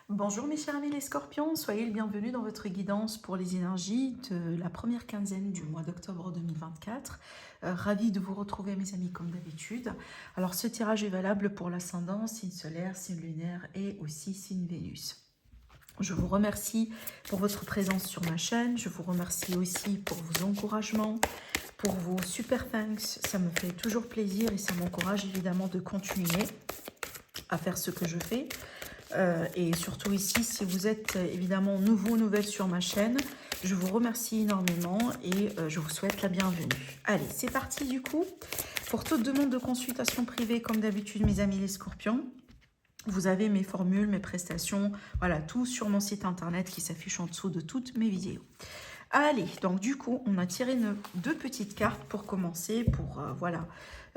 Bonjour mes chers amis les scorpions, soyez le bienvenu dans votre guidance pour les énergies de la première quinzaine du mois d'octobre 2024. Ravi de vous retrouver mes amis comme d'habitude. Alors ce tirage est valable pour l'ascendant, signe solaire, signe lunaire et aussi signe Vénus. Je vous remercie pour votre présence sur ma chaîne, je vous remercie aussi pour vos encouragements, pour vos super thanks, ça me fait toujours plaisir et ça m'encourage évidemment de continuer à faire ce que je fais. Et surtout ici, si vous êtes évidemment nouveau, nouvelle sur ma chaîne, je vous remercie énormément et je vous souhaite la bienvenue. Allez, c'est parti du coup. Pour toute demande de consultation privée, comme d'habitude, mes amis les scorpions, vous avez mes formules, mes prestations, voilà, tout sur mon site internet qui s'affiche en dessous de toutes mes vidéos. Allez, donc du coup, on a tiré deux petites cartes pour commencer, pour voilà,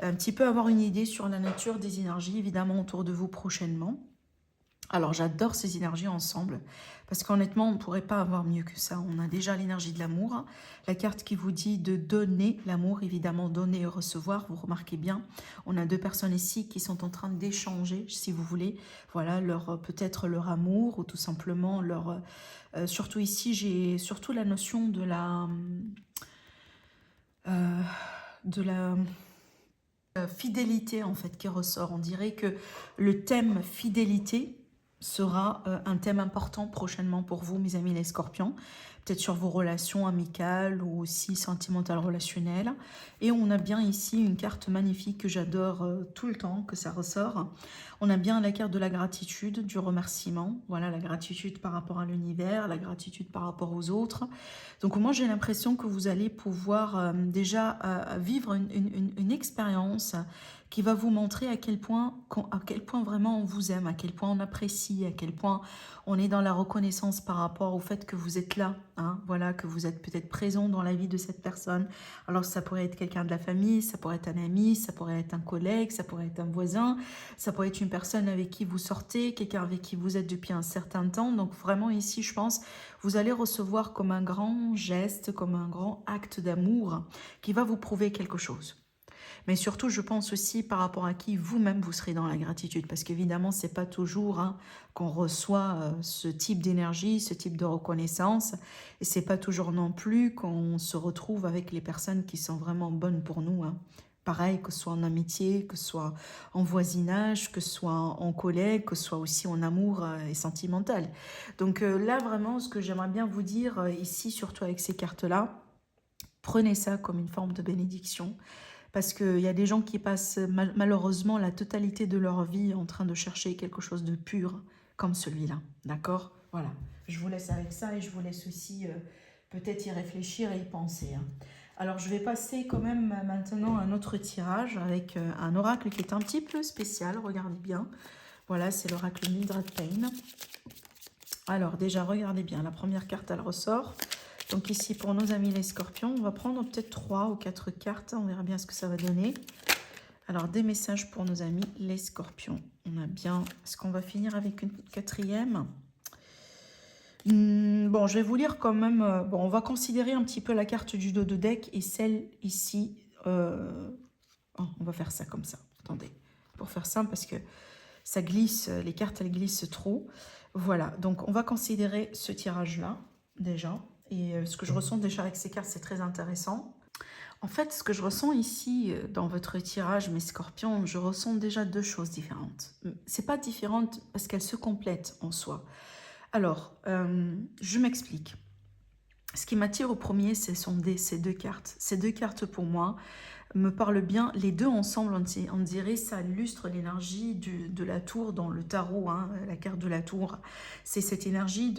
un petit peu avoir une idée sur la nature des énergies, évidemment, autour de vous prochainement. Alors j'adore ces énergies ensemble, parce qu'honnêtement, on ne pourrait pas avoir mieux que ça. On a déjà l'énergie de l'amour, hein. La carte qui vous dit de donner l'amour, évidemment, donner et recevoir, vous remarquez bien. On a deux personnes ici qui sont en train d'échanger, si vous voulez, voilà, peut-être leur amour, ou tout simplement leur... surtout ici, j'ai surtout la notion de la fidélité, en fait, qui ressort. On dirait que le thème fidélité sera un thème important prochainement pour vous, mes amis les scorpions. Peut-être sur vos relations amicales ou aussi sentimentales relationnelles. Et on a bien ici une carte magnifique que j'adore tout le temps, que ça ressort. On a bien la carte de la gratitude, du remerciement. Voilà, la gratitude par rapport à l'univers, la gratitude par rapport aux autres. Donc moi, j'ai l'impression que vous allez pouvoir déjà vivre une expérience qui va vous montrer à quel point vraiment on vous aime, à quel point on apprécie, à quel point on est dans la reconnaissance par rapport au fait que vous êtes là, hein, voilà, que vous êtes peut-être présent dans la vie de cette personne. Alors ça pourrait être quelqu'un de la famille, ça pourrait être un ami, ça pourrait être un collègue, ça pourrait être un voisin, ça pourrait être une personne avec qui vous sortez, quelqu'un avec qui vous êtes depuis un certain temps. Donc vraiment ici, je pense, vous allez recevoir comme un grand geste, comme un grand acte d'amour qui va vous prouver quelque chose. Mais surtout, je pense aussi par rapport à qui vous-même vous serez dans la gratitude. Parce qu'évidemment, c'est pas toujours qu'on reçoit ce type d'énergie, ce type de reconnaissance. Et c'est pas toujours non plus qu'on se retrouve avec les personnes qui sont vraiment bonnes pour nous. Pareil, que ce soit en amitié, que ce soit en voisinage, que ce soit en collègue, que ce soit aussi en amour et sentimental. Donc là, vraiment, ce que j'aimerais bien vous dire ici, surtout avec ces cartes-là, prenez ça comme une forme de bénédiction. Parce qu'il y a des gens qui passent malheureusement la totalité de leur vie en train de chercher quelque chose de pur comme celui-là. D'accord? Voilà. Je vous laisse avec ça et je vous laisse aussi peut-être y réfléchir et y penser. Alors je vais passer quand même maintenant à un autre tirage avec un oracle qui est un petit peu spécial. Regardez bien. Voilà, c'est l'oracle Mildred Payne. Alors déjà, regardez bien. La première carte, elle ressort. Donc ici, pour nos amis les scorpions, on va prendre peut-être 3 ou 4 cartes. On verra bien ce que ça va donner. Alors, des messages pour nos amis les scorpions. On a bien... Est-ce qu'on va finir avec une quatrième? Bon, je vais vous lire quand même... bon, on va considérer un petit peu la carte du dos de deck et celle ici... Oh, on va faire ça comme ça. Attendez. Pour faire simple, parce que ça glisse, les cartes, elles glissent trop. Voilà, donc on va considérer ce tirage-là, déjà. Et ce que je ressens déjà avec ces cartes, c'est très intéressant. En fait, ce que je ressens ici dans votre tirage, mes scorpions, je ressens déjà deux choses différentes. C'est pas différente parce qu'elles se complètent en soi. Alors, je m'explique. Ce qui m'attire au premier, ce sont ces deux cartes. Ces deux cartes, pour moi, me parlent bien. Les deux ensemble, on dirait, ça illustre l'énergie de la tour dans le tarot, hein, la carte de la tour. C'est cette énergie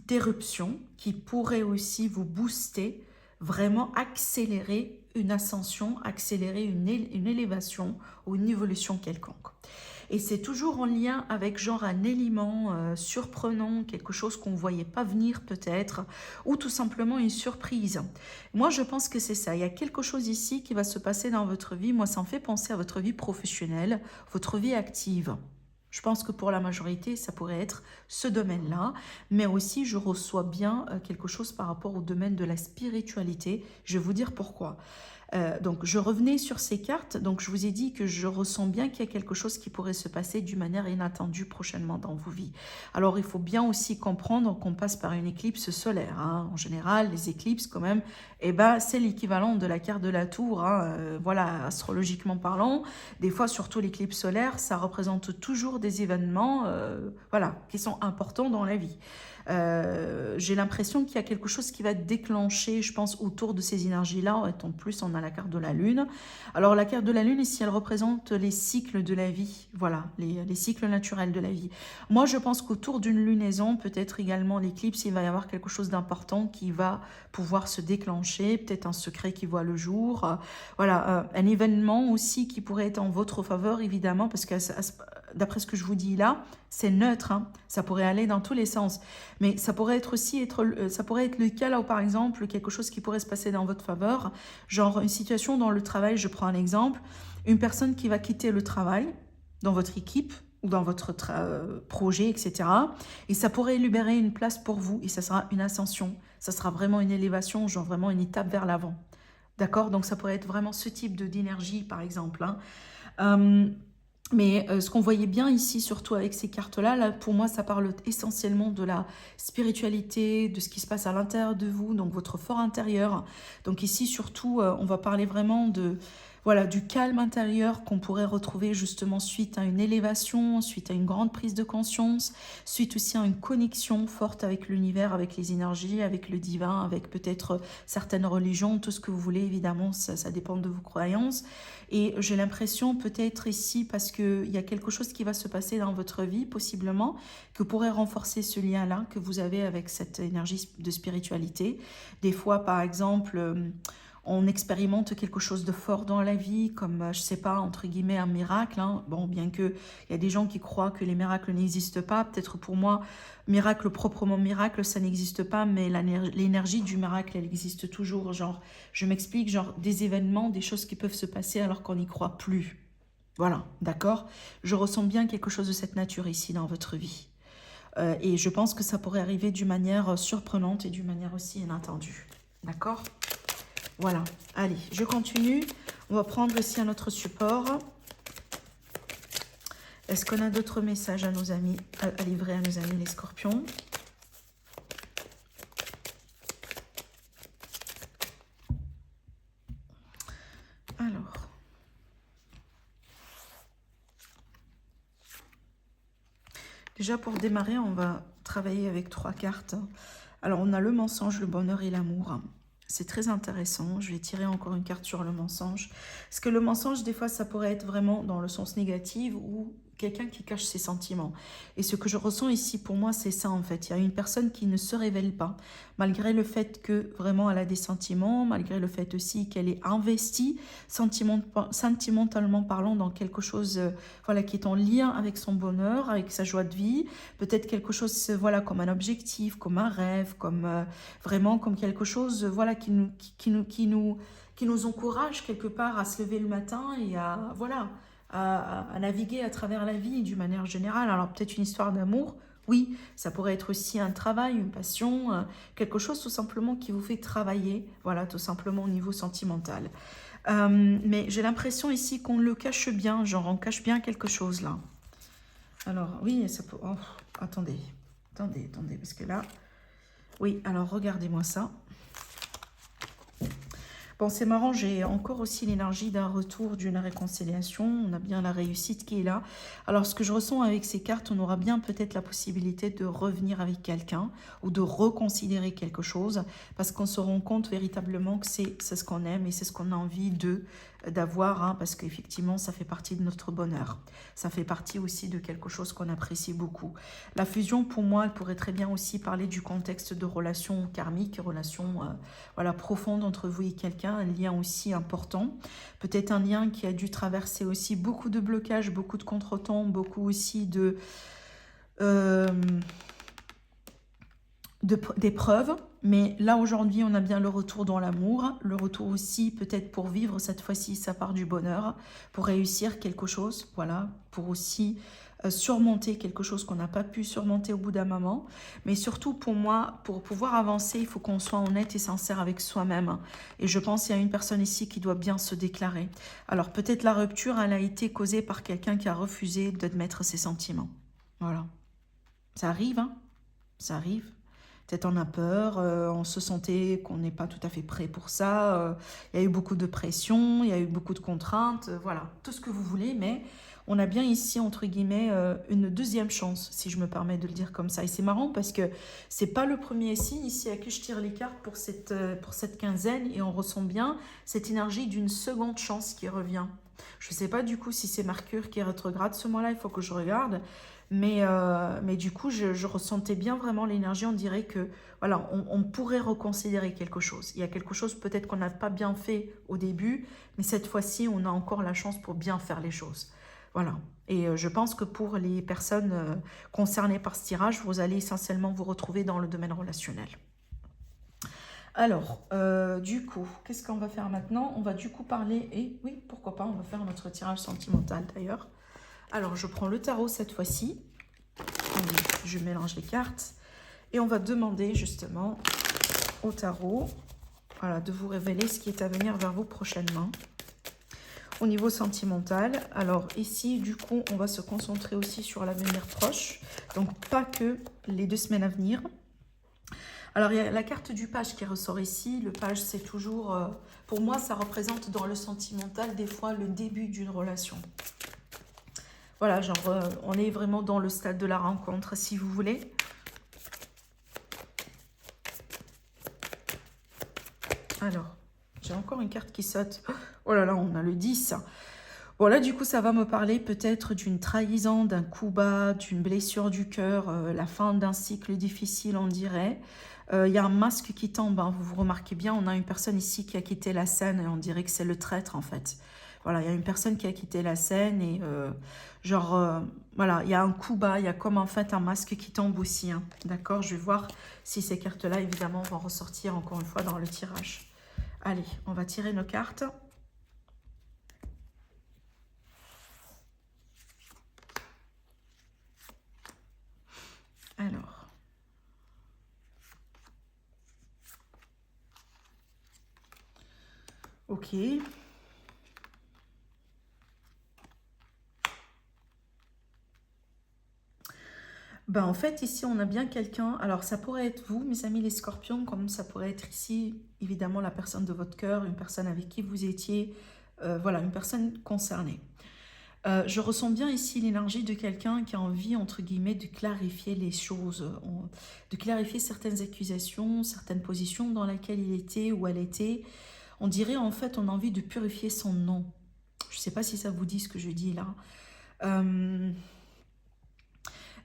d'éruption qui pourrait aussi vous booster, vraiment accélérer une ascension, accélérer une élévation ou une évolution quelconque. Et c'est toujours en lien avec genre un élément surprenant, quelque chose qu'on ne voyait pas venir peut-être, ou tout simplement une surprise. Moi, je pense que c'est ça. Il y a quelque chose ici qui va se passer dans votre vie. Moi, ça me fait penser à votre vie professionnelle, votre vie active. Je pense que pour la majorité, ça pourrait être ce domaine-là. Mais aussi, je reçois bien quelque chose par rapport au domaine de la spiritualité. Je vais vous dire pourquoi. Donc, je revenais sur ces cartes. Donc, je vous ai dit que je ressens bien qu'il y a quelque chose qui pourrait se passer d'une manière inattendue prochainement dans vos vies. Alors, il faut bien aussi comprendre qu'on passe par une éclipse solaire, hein. En général, les éclipses, quand même, eh ben, c'est l'équivalent de la carte de la tour, hein. Voilà, astrologiquement parlant. Des fois, surtout l'éclipse solaire, ça représente toujours des événements voilà, qui sont importants dans la vie. J'ai l'impression qu'il y a quelque chose qui va déclencher, je pense, autour de ces énergies-là. En plus, on a la carte de la Lune. Alors, la carte de la Lune, ici, elle représente les cycles de la vie. Voilà, les cycles naturels de la vie. Moi, je pense qu'autour d'une lunaison, peut-être également l'éclipse, il va y avoir quelque chose d'important qui va pouvoir se déclencher. Peut-être un secret qui voit le jour. Voilà, un événement aussi qui pourrait être en votre faveur, évidemment, parce que d'après ce que je vous dis là, c'est neutre, hein. Ça pourrait aller dans tous les sens. Mais ça pourrait être aussi ça pourrait être le cas là où, par exemple, quelque chose qui pourrait se passer dans votre faveur, genre une situation dans le travail, je prends un exemple, une personne qui va quitter le travail dans votre équipe ou dans votre projet, etc. Et ça pourrait libérer une place pour vous et ça sera une ascension, ça sera vraiment une élévation, genre vraiment une étape vers l'avant. D'accord? Donc ça pourrait être vraiment ce type d'énergie, par exemple, hein. Mais ce qu'on voyait bien ici, surtout avec ces cartes-là, là, pour moi, ça parle essentiellement de la spiritualité, de ce qui se passe à l'intérieur de vous, donc votre fort intérieur. Donc ici, surtout, on va parler vraiment de, voilà, du calme intérieur qu'on pourrait retrouver justement suite à une élévation, suite à une grande prise de conscience, suite aussi à une connexion forte avec l'univers, avec les énergies, avec le divin, avec peut-être certaines religions, tout ce que vous voulez, évidemment, ça dépend de vos croyances. Et j'ai l'impression peut-être ici, parce qu'il y a quelque chose qui va se passer dans votre vie, possiblement, que pourrait renforcer ce lien-là que vous avez avec cette énergie de spiritualité. Des fois, par exemple, on expérimente quelque chose de fort dans la vie, comme, je sais pas, entre guillemets, un miracle, hein. Bon, bien qu'il y a des gens qui croient que les miracles n'existent pas, peut-être pour moi, miracle proprement miracle, ça n'existe pas, mais l'énergie du miracle, elle existe toujours. Genre, je m'explique, genre des événements, des choses qui peuvent se passer alors qu'on n'y croit plus. Voilà, d'accord? Je ressens bien quelque chose de cette nature ici dans votre vie. Et je pense que ça pourrait arriver d'une manière surprenante et d'une manière aussi inattendue. D'accord? Voilà, allez, je continue. On va prendre aussi un autre support. Est-ce qu'on a d'autres messages à nos amis, à livrer à nos amis les scorpions? Alors. Déjà, pour démarrer, on va travailler avec 3 cartes. Alors, on a le mensonge, le bonheur et l'amour. C'est très intéressant. Je vais tirer encore une carte sur le mensonge. Parce que le mensonge, des fois, ça pourrait être vraiment dans le sens négatif ou quelqu'un qui cache ses sentiments. Et ce que je ressens ici, pour moi, c'est ça, en fait. Il y a une personne qui ne se révèle pas, malgré le fait que, vraiment, elle a des sentiments, malgré le fait aussi qu'elle est investie, sentimentalement parlant, dans quelque chose voilà, qui est en lien avec son bonheur, avec sa joie de vie. Peut-être quelque chose, voilà, comme un objectif, comme un rêve, comme vraiment comme quelque chose, voilà, qui nous encourage quelque part à se lever le matin et à, voilà, à naviguer à travers la vie d'une manière générale. Alors peut-être une histoire d'amour, oui, ça pourrait être aussi un travail, une passion, quelque chose tout simplement qui vous fait travailler, voilà, tout simplement au niveau sentimental. Mais j'ai l'impression ici qu'on le cache bien, genre on cache bien quelque chose là. Alors oui, ça peut... Oh, attendez, parce que là... Oui, alors regardez-moi ça. Bon, c'est marrant, j'ai encore aussi l'énergie d'un retour, d'une réconciliation. On a bien la réussite qui est là. Alors, ce que je ressens avec ces cartes, on aura bien peut-être la possibilité de revenir avec quelqu'un ou de reconsidérer quelque chose parce qu'on se rend compte véritablement que c'est ce qu'on aime et c'est ce qu'on a envie d'avoir, hein, parce qu'effectivement, ça fait partie de notre bonheur. Ça fait partie aussi de quelque chose qu'on apprécie beaucoup. La fusion, pour moi, elle pourrait très bien aussi parler du contexte de relations karmiques, relations voilà, profondes entre vous et quelqu'un, un lien aussi important. Peut-être un lien qui a dû traverser aussi beaucoup de blocages, beaucoup de contretemps, beaucoup aussi d'épreuves. Mais là, aujourd'hui, on a bien le retour dans l'amour, le retour aussi peut-être pour vivre cette fois-ci sa part du bonheur, pour réussir quelque chose, voilà, pour aussi surmonter quelque chose qu'on n'a pas pu surmonter au bout d'un moment. Mais surtout pour moi, pour pouvoir avancer, il faut qu'on soit honnête et sincère avec soi-même. Et je pense qu'il y a une personne ici qui doit bien se déclarer. Alors peut-être la rupture, elle a été causée par quelqu'un qui a refusé d'admettre ses sentiments. Voilà. Ça arrive, hein? Ça arrive. Peut-être on a peur, on se sentait qu'on n'est pas tout à fait prêt pour ça. Il y a eu beaucoup de pression, il y a eu beaucoup de contraintes, voilà, tout ce que vous voulez, mais on a bien ici, entre guillemets, une deuxième chance, si je me permets de le dire comme ça. Et c'est marrant parce que c'est pas le premier signe ici à qui je tire les cartes pour cette quinzaine, et on ressent bien cette énergie d'une seconde chance qui revient. Je ne sais pas du coup si c'est Mercure qui est rétrograde ce mois-là, il faut que je regarde. Mais du coup, je ressentais bien vraiment l'énergie. On dirait que voilà, on pourrait reconsidérer quelque chose. Il y a quelque chose peut-être qu'on n'a pas bien fait au début, mais cette fois-ci, on a encore la chance pour bien faire les choses. Voilà. Et je pense que pour les personnes concernées par ce tirage, vous allez essentiellement vous retrouver dans le domaine relationnel. Alors, du coup, qu'est-ce qu'on va faire maintenant? On va du coup parler, et oui, pourquoi pas, on va faire notre tirage sentimental d'ailleurs. Alors, je prends le tarot cette fois-ci. Je mélange les cartes. Et on va demander justement au tarot, voilà, de vous révéler ce qui est à venir vers vous prochainement. Au niveau sentimental, alors ici, du coup, on va se concentrer aussi sur l'avenir proche. Donc, pas que les 2 semaines à venir. Alors, il y a la carte du page qui ressort ici. Le page, c'est toujours, pour moi, ça représente dans le sentimental, des fois, le début d'une relation. Voilà, genre, on est vraiment dans le stade de la rencontre, si vous voulez. Alors, j'ai encore une carte qui saute. Oh là là, on a le 10. Bon, là, du coup, ça va me parler peut-être d'une trahison, d'un coup bas, d'une blessure du cœur, la fin d'un cycle difficile, on dirait. Il y a un masque qui tombe, hein, vous remarquez bien, on a une personne ici qui a quitté la scène et on dirait que c'est le traître, en fait. Voilà, il y a une personne qui a quitté la scène et voilà, il y a un coup bas, il y a comme en fait un masque qui tombe aussi, hein, d'accord? Je vais voir si ces cartes-là, évidemment, vont ressortir encore une fois dans le tirage. Allez, on va tirer nos cartes. Alors. Ok. Ben, en fait, ici, on a bien quelqu'un. Alors, ça pourrait être vous, mes amis les scorpions, comme ça pourrait être ici, évidemment, la personne de votre cœur, une personne avec qui vous étiez, voilà, une personne concernée. Je ressens bien ici l'énergie de quelqu'un qui a envie, entre guillemets, de clarifier les choses, de clarifier certaines accusations, certaines positions dans lesquelles il était ou elle était. On dirait, en fait, on a envie de purifier son nom. Je ne sais pas si ça vous dit ce que je dis là.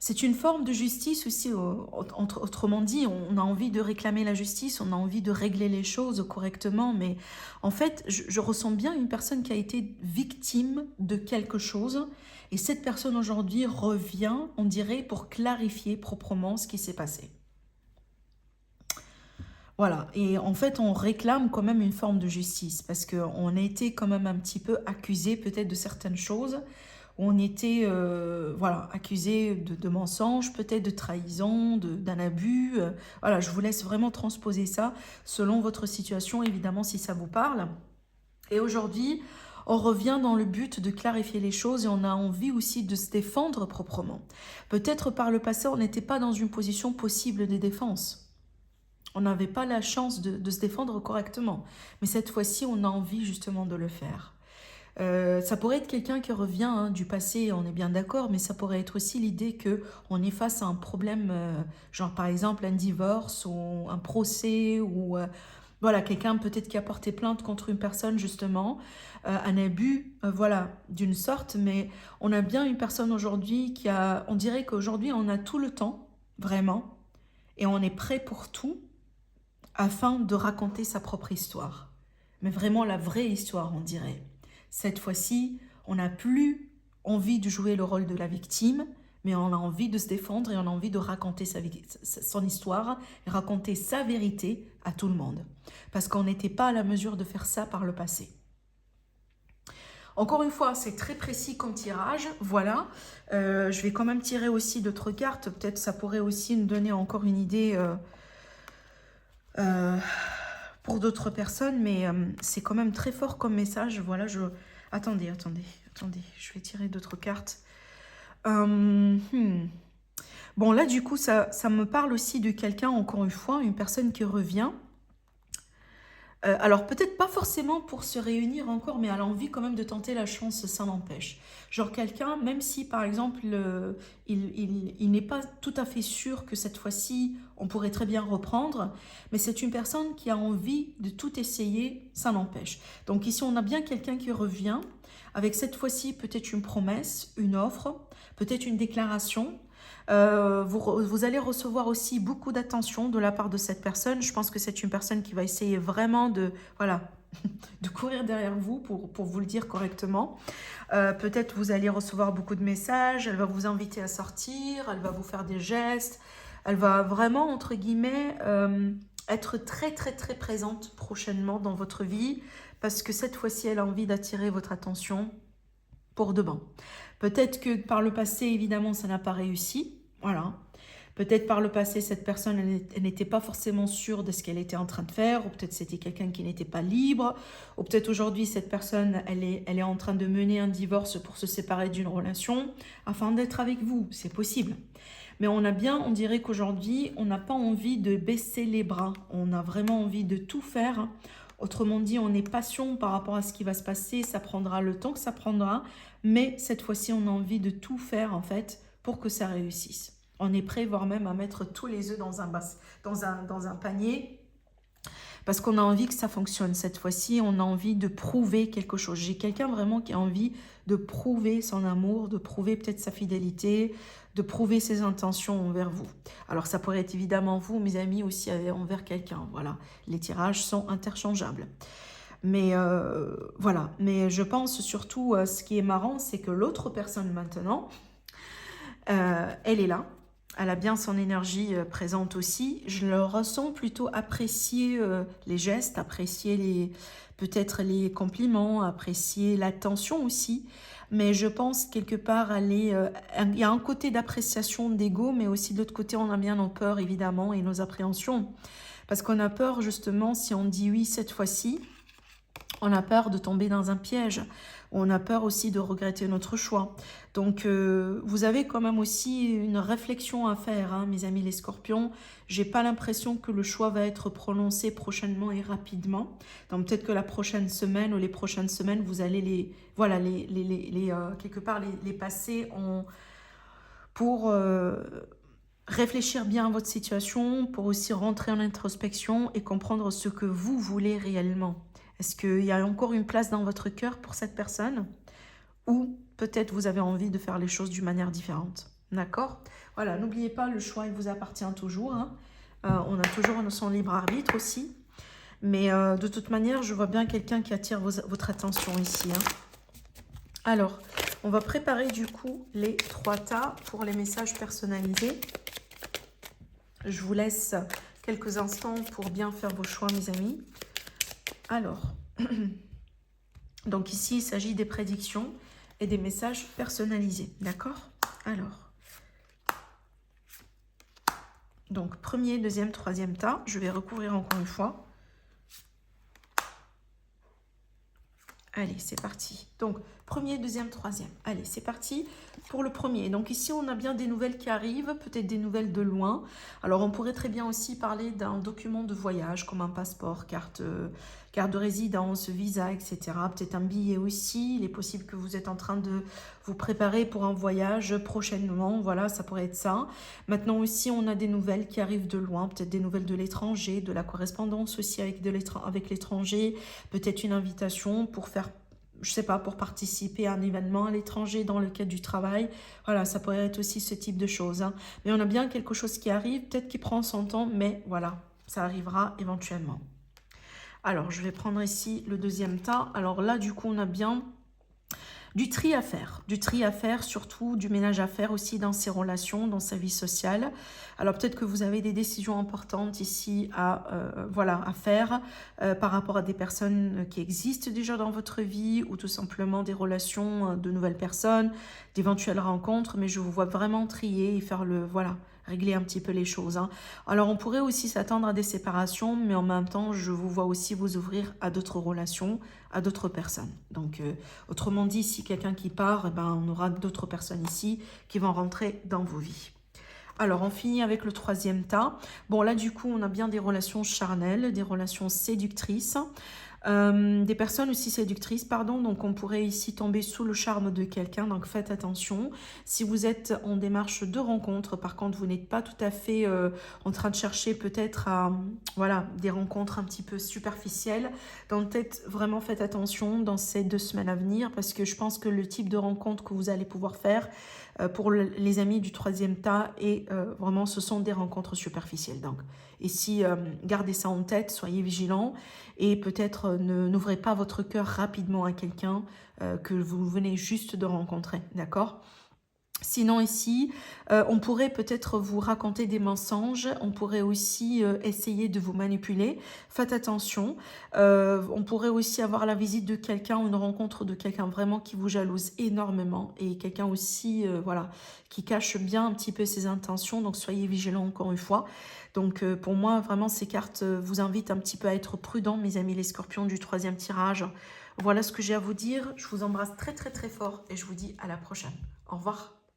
C'est une forme de justice aussi, autrement dit, on a envie de réclamer la justice, on a envie de régler les choses correctement, mais en fait, je ressens bien une personne qui a été victime de quelque chose, et cette personne aujourd'hui revient, on dirait, pour clarifier proprement ce qui s'est passé. Voilà, et en fait, on réclame quand même une forme de justice, parce qu'on a été quand même un petit peu accusé peut-être de certaines choses, on était voilà, accusé de mensonges, peut-être de trahison, d'un abus. Voilà, je vous laisse vraiment transposer ça selon votre situation, évidemment, si ça vous parle. Et aujourd'hui, on revient dans le but de clarifier les choses et on a envie aussi de se défendre proprement. Peut-être par le passé, on n'était pas dans une position possible de défense. On n'avait pas la chance de se défendre correctement. Mais cette fois-ci, on a envie justement de le faire. Ça pourrait être quelqu'un qui revient hein, du passé, on est bien d'accord, mais ça pourrait être aussi l'idée qu'on est face à un problème, genre par exemple un divorce ou un procès, ou voilà, quelqu'un peut-être qui a porté plainte contre une personne justement, un abus, voilà, d'une sorte, mais on a bien une personne aujourd'hui on dirait qu'aujourd'hui on a tout le temps, vraiment, et on est prêt pour tout, afin de raconter sa propre histoire. Mais vraiment la vraie histoire, on dirait. Cette fois-ci, on n'a plus envie de jouer le rôle de la victime, mais on a envie de se défendre et on a envie de raconter son histoire et raconter sa vérité à tout le monde. Parce qu'on n'était pas à la mesure de faire ça par le passé. Encore une fois, c'est très précis comme tirage, voilà. Je vais quand même tirer aussi d'autres cartes, peut-être ça pourrait aussi nous donner encore une idée pour d'autres personnes, mais c'est quand même très fort comme message, voilà. Attendez, je vais tirer d'autres cartes. Bon, là, du coup, ça me parle aussi de quelqu'un, encore une fois, une personne qui revient. Alors, peut-être pas forcément pour se réunir encore, mais elle a envie quand même de tenter la chance, ça n'empêche. Genre quelqu'un, même si, par exemple, il n'est pas tout à fait sûr que cette fois-ci, on pourrait très bien reprendre, mais c'est une personne qui a envie de tout essayer, ça n'empêche. Donc ici, on a bien quelqu'un qui revient, avec cette fois-ci peut-être une promesse, une offre, peut-être une déclaration. Vous allez recevoir aussi beaucoup d'attention de la part de cette personne. Je pense que c'est une personne qui va essayer vraiment de, voilà, de courir derrière vous pour vous le dire correctement. Peut-être vous allez recevoir beaucoup de messages, elle va vous inviter à sortir, elle va vous faire des gestes, elle va vraiment, entre guillemets, être très très très présente prochainement dans votre vie parce que cette fois-ci, elle a envie d'attirer votre attention pour de bon. Peut-être que par le passé, évidemment, ça n'a pas réussi. Voilà. Peut-être par le passé, cette personne, elle n'était pas forcément sûre de ce qu'elle était en train de faire, ou peut-être c'était quelqu'un qui n'était pas libre, ou peut-être aujourd'hui, cette personne, elle est en train de mener un divorce pour se séparer d'une relation, afin d'être avec vous. C'est possible. Mais on dirait qu'aujourd'hui, on n'a pas envie de baisser les bras. On a vraiment envie de tout faire. Autrement dit, on est patient par rapport à ce qui va se passer. Ça prendra le temps que ça prendra. Mais cette fois-ci, on a envie de tout faire, en fait, pour que ça réussisse. On est prêt, voire même à mettre tous les œufs dans un panier. Parce qu'on a envie que ça fonctionne. Cette fois-ci, on a envie de prouver quelque chose. J'ai quelqu'un vraiment qui a envie de prouver son amour, de prouver peut-être sa fidélité, de prouver ses intentions envers vous. Alors, ça pourrait être évidemment vous, mes amis, aussi envers quelqu'un. Voilà, les tirages sont interchangeables. Mais voilà, mais je pense surtout, ce qui est marrant, c'est que l'autre personne maintenant, elle est là. Elle a bien son énergie présente aussi. Je le ressens plutôt apprécier les gestes, apprécier peut-être les compliments, apprécier l'attention aussi. Mais je pense quelque part, il y a un côté d'appréciation d'ego, mais aussi de l'autre côté, on a bien nos peurs évidemment et nos appréhensions. Parce qu'on a peur justement, si on dit oui cette fois-ci, on a peur de tomber dans un piège. On a peur aussi de regretter notre choix. Donc, vous avez quand même aussi une réflexion à faire, hein, mes amis les scorpions. J'ai pas l'impression que le choix va être prononcé prochainement et rapidement. Donc, peut-être que la prochaine semaine ou les prochaines semaines, vous allez quelque part les passer pour réfléchir bien à votre situation, pour aussi rentrer en introspection et comprendre ce que vous voulez réellement. Est-ce qu'il y a encore une place dans votre cœur pour cette personne? Ou peut-être vous avez envie de faire les choses d'une manière différente. D'accord? Voilà, n'oubliez pas, le choix, il vous appartient toujours. Hein. On a toujours son libre arbitre aussi. Mais de toute manière, je vois bien quelqu'un qui attire votre attention ici. Hein. Alors, on va préparer du coup les 3 tas pour les messages personnalisés. Je vous laisse quelques instants pour bien faire vos choix, mes amis. Alors, donc ici, il s'agit des prédictions et des messages personnalisés, d'accord? Alors, donc premier, deuxième, troisième tas, je vais recouvrir encore une fois. Allez, c'est parti. Donc, premier, deuxième, troisième. Allez, c'est parti pour le premier. Donc ici, on a bien des nouvelles qui arrivent, peut-être des nouvelles de loin. Alors, on pourrait très bien aussi parler d'un document de voyage, comme un passeport, carte de résidence, visa, etc. Peut-être un billet aussi. Il est possible que vous êtes en train de vous préparer pour un voyage prochainement. Voilà, ça pourrait être ça. Maintenant aussi, on a des nouvelles qui arrivent de loin, peut-être des nouvelles de l'étranger, de la correspondance aussi avec l'étranger, peut-être une invitation pour faire, je sais pas, pour participer à un événement à l'étranger dans le cadre du travail. Voilà, ça pourrait être aussi ce type de choses. Hein. Mais on a bien quelque chose qui arrive, peut-être qui prend son temps, mais voilà, ça arrivera éventuellement. Alors, je vais prendre ici le deuxième tas. Alors là, du coup, on a bien Du tri à faire, surtout du ménage à faire aussi dans ses relations, dans sa vie sociale. Alors peut-être que vous avez des décisions importantes ici voilà, à faire par rapport à des personnes qui existent déjà dans votre vie ou tout simplement des relations de nouvelles personnes, d'éventuelles rencontres, mais je vous vois vraiment trier et faire voilà, régler un petit peu les choses, hein. Alors on pourrait aussi s'attendre à des séparations, mais en même temps, je vous vois aussi vous ouvrir à d'autres relations, à d'autres personnes. Donc autrement dit, si quelqu'un qui part, eh ben, on aura d'autres personnes ici qui vont rentrer dans vos vies. Alors, on finit avec le troisième tas. Bon, là, du coup, on a bien des relations charnelles, des relations séductrices. Des personnes aussi séductrices, pardon, donc on pourrait ici tomber sous le charme de quelqu'un, donc faites attention. Si vous êtes en démarche de rencontre, par contre, vous n'êtes pas tout à fait en train de chercher peut-être à, voilà, des rencontres un petit peu superficielles, donc peut-être vraiment faites attention dans ces 2 semaines à venir, parce que je pense que le type de rencontre que vous allez pouvoir faire pour les amis du troisième tas, et vraiment, ce sont des rencontres superficielles. Donc, ici, gardez ça en tête, soyez vigilants, et peut-être n'ouvrez pas votre cœur rapidement à quelqu'un que vous venez juste de rencontrer, d'accord? Sinon ici, on pourrait peut-être vous raconter des mensonges, on pourrait aussi essayer de vous manipuler, faites attention. On pourrait aussi avoir la visite de quelqu'un, une rencontre de quelqu'un vraiment qui vous jalouse énormément, et quelqu'un aussi, voilà, qui cache bien un petit peu ses intentions, donc soyez vigilants encore une fois. Donc pour moi, vraiment, ces cartes vous invitent un petit peu à être prudents, mes amis les scorpions du troisième tirage. Voilà ce que j'ai à vous dire, je vous embrasse très très très fort, et je vous dis à la prochaine. Au revoir.